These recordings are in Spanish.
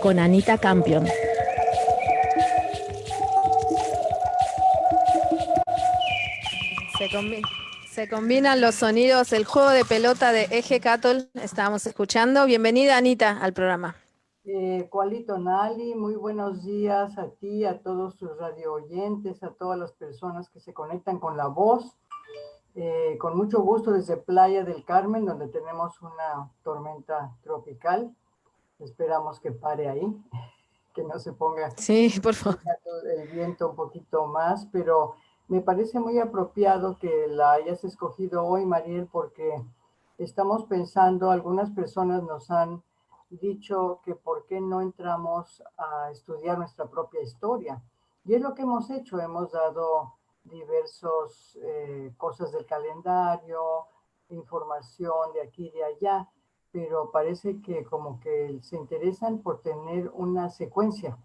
con Anita Campion. Se combinan los sonidos, el juego de pelota de Eje Catol, estábamos escuchando. Bienvenida, Anita, al programa. Cualito Nali, muy buenos días a ti, a todos tus radio oyentes, a todas las personas que se conectan con la voz. Con mucho gusto desde Playa del Carmen, donde tenemos una tormenta tropical. Esperamos que pare ahí, que no se ponga sí, por favor, el viento un poquito más, pero me parece muy apropiado que la hayas escogido hoy, Mariel, porque estamos pensando, algunas personas nos han dicho que por qué no entramos a estudiar nuestra propia historia. Y es lo que hemos hecho, hemos dado diversos cosas del calendario, información de aquí y de allá, pero parece que como que se interesan por tener una secuencia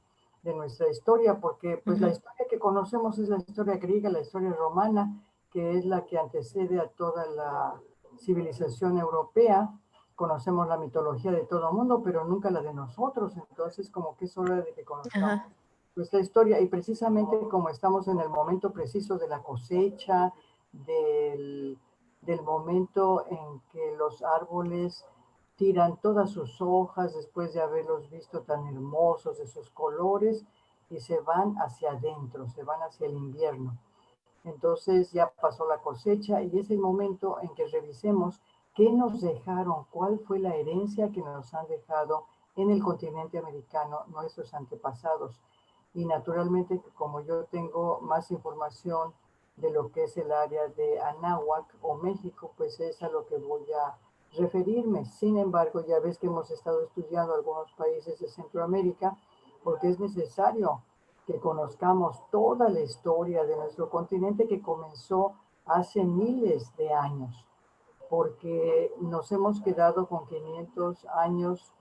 de nuestra historia, porque pues la historia que conocemos es la historia griega, la historia romana, que es la que antecede a toda la civilización europea. Conocemos la mitología de todo el mundo, pero nunca la de nosotros, entonces como que es hora de que conozcamos nuestra historia, y precisamente como estamos en el momento preciso de la cosecha, del momento en que los árboles tiran todas sus hojas después de haberlos visto tan hermosos de sus colores y se van hacia adentro, se van hacia el invierno. Entonces ya pasó la cosecha y es el momento en que revisemos qué nos dejaron, cuál fue la herencia que nos han dejado en el continente americano nuestros antepasados. Y naturalmente, como yo tengo más información de lo que es el área de Anáhuac o México, pues es a lo que voy a referirme. Sin embargo, ya ves que hemos estado estudiando algunos países de Centroamérica, porque es necesario que conozcamos toda la historia de nuestro continente que comenzó hace miles de años, porque nos hemos quedado con 500 años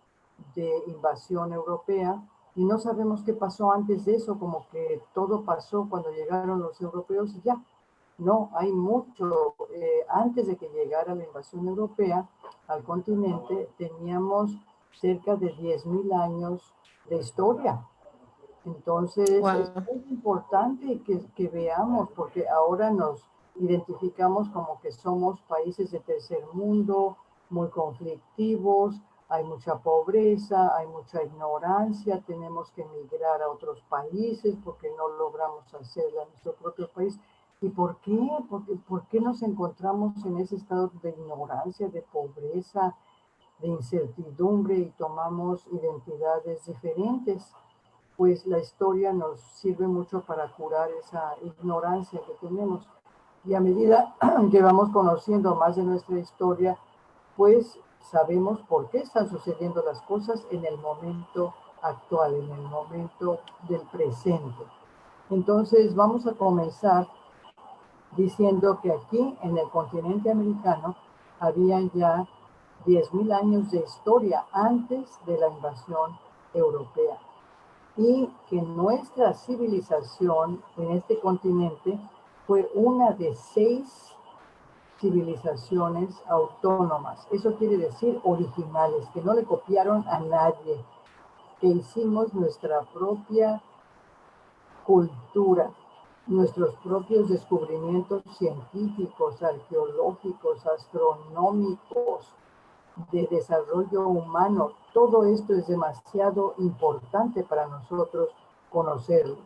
de invasión europea y no sabemos qué pasó antes de eso, como que todo pasó cuando llegaron los europeos y ya. No, hay mucho. Antes de que llegara la invasión europea al continente, teníamos cerca de 10.000 años de historia. Entonces, es wow. muy importante que veamos, porque ahora nos identificamos como que somos países de tercer mundo, muy conflictivos, hay mucha pobreza, hay mucha ignorancia, tenemos que emigrar a otros países porque no logramos hacerla en nuestro propio país. ¿Y por qué? ¿Por qué nos encontramos en ese estado de ignorancia, de pobreza, de incertidumbre y tomamos identidades diferentes? Pues la historia nos sirve mucho para curar esa ignorancia que tenemos. Y a medida que vamos conociendo más de nuestra historia, pues sabemos por qué están sucediendo las cosas en el momento actual, en el momento del presente. Entonces vamos a comenzar diciendo que aquí en el continente americano habían ya 10.000 años de historia antes de la invasión europea, y que nuestra civilización en este continente fue una de 6 civilizaciones autónomas. Eso quiere decir originales, que no le copiaron a nadie, que hicimos nuestra propia cultura, nuestros propios descubrimientos científicos, arqueológicos, astronómicos, de desarrollo humano. Todo esto es demasiado importante para nosotros conocerlo.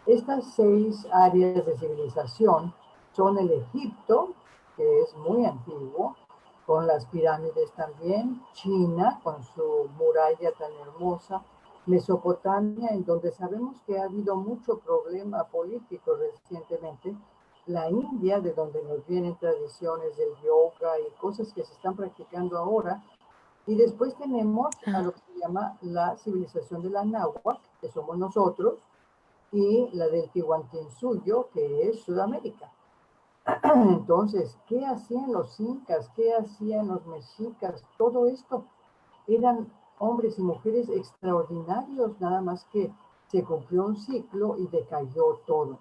Estas 6 áreas de civilización son el Egipto, que es muy antiguo, con las pirámides también, China, con su muralla tan hermosa, Mesopotamia, en donde sabemos que ha habido mucho problema político recientemente, la India, de donde nos vienen tradiciones del yoga y cosas que se están practicando ahora, y después tenemos a lo que se llama la civilización de la náhuatl, que somos nosotros, y la del Tihuantinsuyo, que es Sudamérica. Entonces, ¿qué hacían los incas? ¿Qué hacían los mexicas? Todo esto eran hombres y mujeres extraordinarios, nada más que se cumplió un ciclo y decayó todo.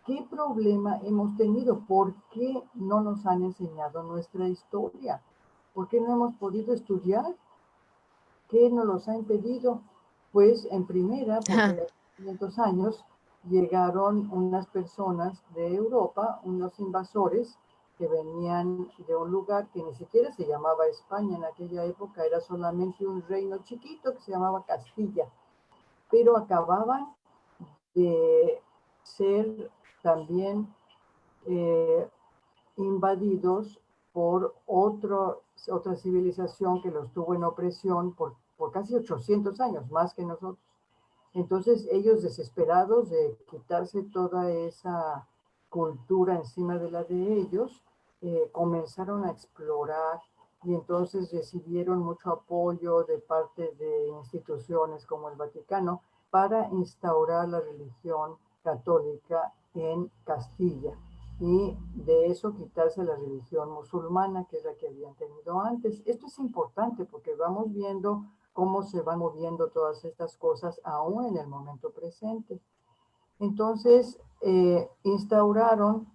¿Qué problema hemos tenido? ¿Por qué no nos han enseñado nuestra historia? ¿Por qué no hemos podido estudiar? ¿Qué nos los ha impedido? Pues en primera, porque hace 500 años llegaron unas personas de Europa, unos invasores que venían de un lugar que ni siquiera se llamaba España en aquella época, era solamente un reino chiquito que se llamaba Castilla, pero acababan de ser también eh, invadidos por otra civilización que los tuvo en opresión por casi 800 años, más que nosotros. Entonces ellos desesperados de quitarse toda esa cultura encima de la de ellos, comenzaron a explorar y entonces recibieron mucho apoyo de parte de instituciones como el Vaticano para instaurar la religión católica en Castilla y de eso quitarse la religión musulmana, que es la que habían tenido antes. Esto es importante porque vamos viendo cómo se van moviendo todas estas cosas aún en el momento presente. Entonces, instauraron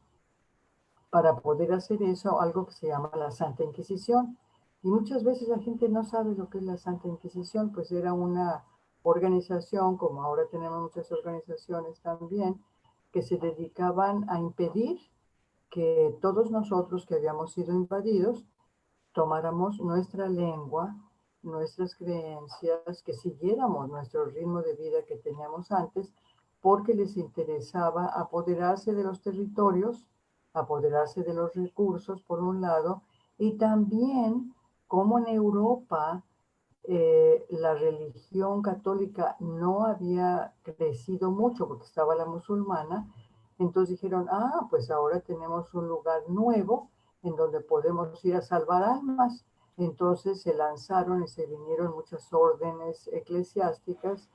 para poder hacer eso algo que se llama la Santa Inquisición. Y muchas veces la gente no sabe lo que es la Santa Inquisición, pues era una organización, como ahora tenemos muchas organizaciones también, que se dedicaban a impedir que todos nosotros que habíamos sido invadidos tomáramos nuestra lengua, nuestras creencias, que siguiéramos nuestro ritmo de vida que teníamos antes, porque les interesaba apoderarse de los territorios, apoderarse de los recursos, por un lado, y también como en Europa la religión católica no había crecido mucho porque estaba la musulmana, entonces dijeron, ah, pues ahora tenemos un lugar nuevo en donde podemos ir a salvar almas. Entonces se lanzaron y se vinieron muchas órdenes eclesiásticas,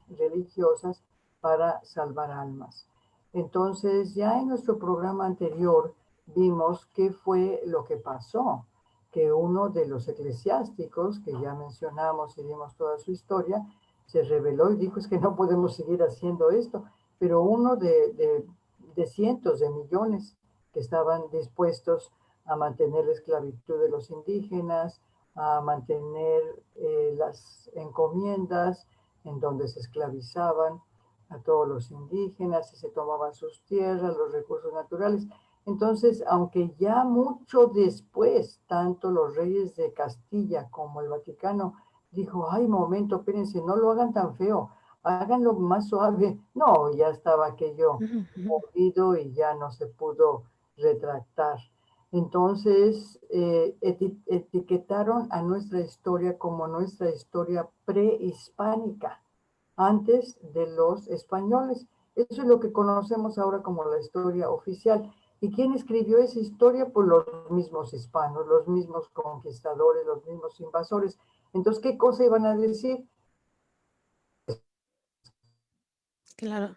religiosas, para salvar almas. Entonces ya en nuestro programa anterior vimos qué fue lo que pasó, que uno de los eclesiásticos, que ya mencionamos y vimos toda su historia, se rebeló y dijo, es que no podemos seguir haciendo esto, pero uno de cientos de millones que estaban dispuestos a mantener la esclavitud de los indígenas, a mantener las encomiendas en donde se esclavizaban a todos los indígenas y se tomaban sus tierras, los recursos naturales. Entonces, aunque ya mucho después, tanto los reyes de Castilla como el Vaticano dijo, ay, momento, espérense, no lo hagan tan feo, háganlo más suave. No, ya estaba aquello movido y ya no se pudo retractar. Entonces, etiquetaron a nuestra historia como nuestra historia prehispánica, antes de los españoles. Eso es lo que conocemos ahora como la historia oficial. ¿Y quién escribió esa historia? Pues los mismos hispanos, los mismos conquistadores, los mismos invasores. Entonces, ¿qué cosa iban a decir? Claro.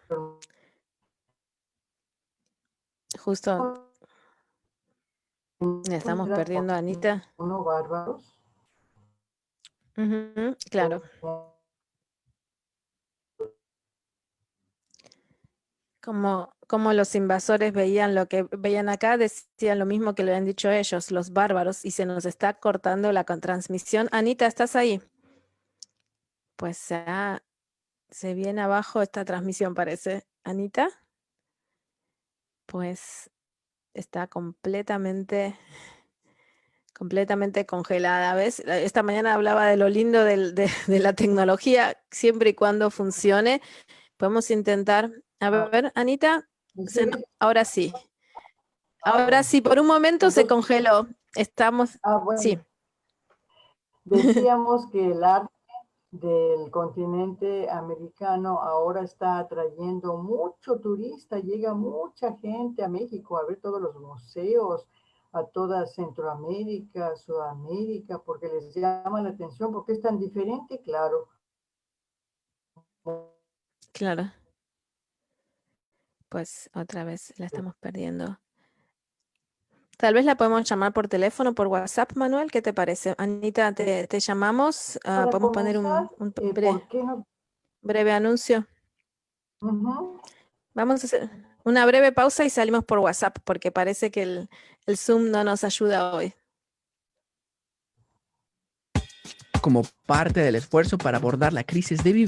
Justo estamos perdiendo a Anita. ¿No bárbaros? Claro. Como los invasores veían lo que veían acá, decían lo mismo que le han dicho ellos, los bárbaros, y se nos está cortando la transmisión. Anita, ¿estás ahí? Pues se viene abajo esta transmisión, parece. Anita, pues está completamente congelada, ¿ves? Esta mañana hablaba de lo lindo de la tecnología, siempre y cuando funcione. Podemos intentar. A ver, Anita, ahora sí. Ahora Bueno. sí, por un momento se Entonces, congeló. Estamos, sí. bueno, decíamos que el arte del continente americano ahora está atrayendo mucho turista, llega mucha gente a México a ver todos los museos, a toda Centroamérica, Sudamérica, porque les llama la atención, porque es tan diferente, claro. Claro, pues otra vez la estamos perdiendo. Tal vez la podemos llamar por teléfono, por WhatsApp, Manuel, ¿qué te parece? Anita, te llamamos, Para podemos poner comenzar, un ¿por qué no? breve anuncio. Ujú. Vamos a hacer una breve pausa y salimos por WhatsApp, porque parece que el Zoom no nos ayuda hoy. Como parte del esfuerzo para abordar la crisis de vivienda,